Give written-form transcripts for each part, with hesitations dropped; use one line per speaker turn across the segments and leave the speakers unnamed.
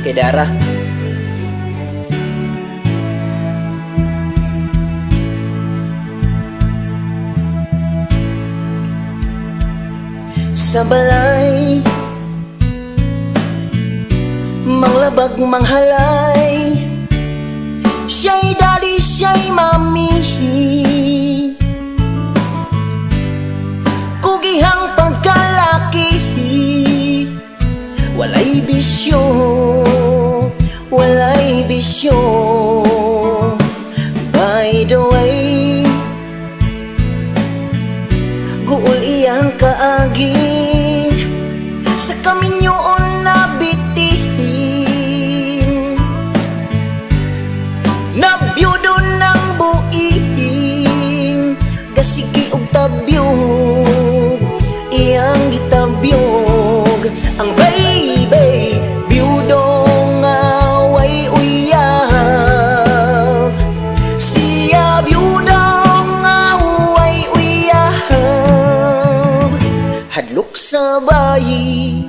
Okay, Dara. Sa balay, manglabag manghalay, siya'y daddy, siya'y mami. Kugihang pagkalaki, walay bisyo, walay bisyo. By the way, guol iyang kaagi sa kaminyoon na bitin, nabiyudo ng buing, gasigi og tabyog, iyang gitabyog. Ang baby, biyudo nga way uyab, siya biyudo nga way uyab. Hadlok sa bayi,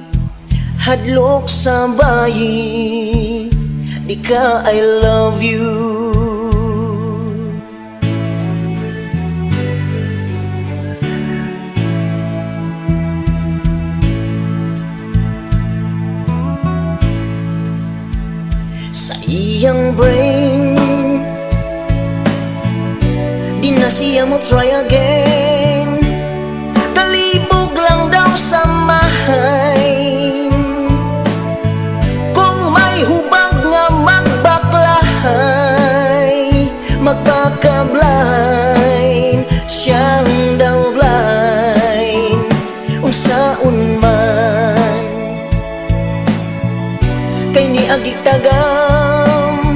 hadlok sa bayi, di ka I love you. Sa iyang brain, di na siya mo try again. Talibog lang daw sa mahain, kung may hubag nga magbaklahay, magpakablind, siyang daw blind. Unsaon man kay ni agig tagam,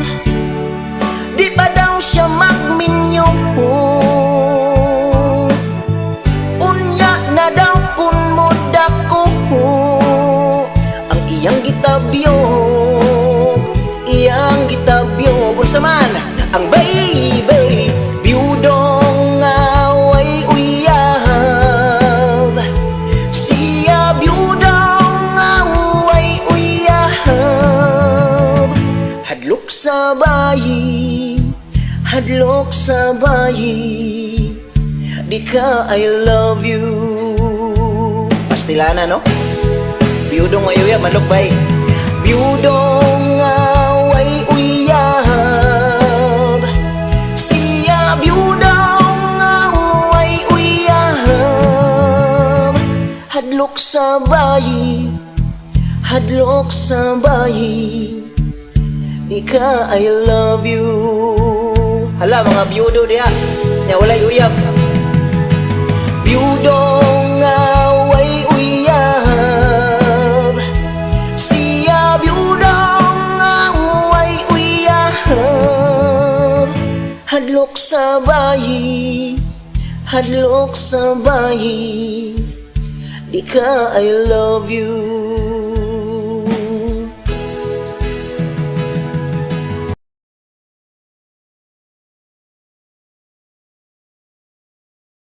di pa daw siya magminyo. Unya na daw kun moda ko, ang iyang gitabyog, iyang gitabyog. Unsa man ang baby, biyudo nga way uyab, siya biyudo nga way uyab. Hadlok sa bayi, hadlok sa bayi, di ka I love you. Pastilana, no? Biyudo nga uyab, manlok bay. Biyudo nga way uyab, siya biyudo nga way uyab. Hadlok sa bayi, hadlok sa bayi, di ka I love you. Hala, mga biyudo diya, nga walay uyab. Biyudo nga way uyab, siya biyudo nga way uyab. Hadlok sa bayi, hadlok sa bayi, di ka I love you.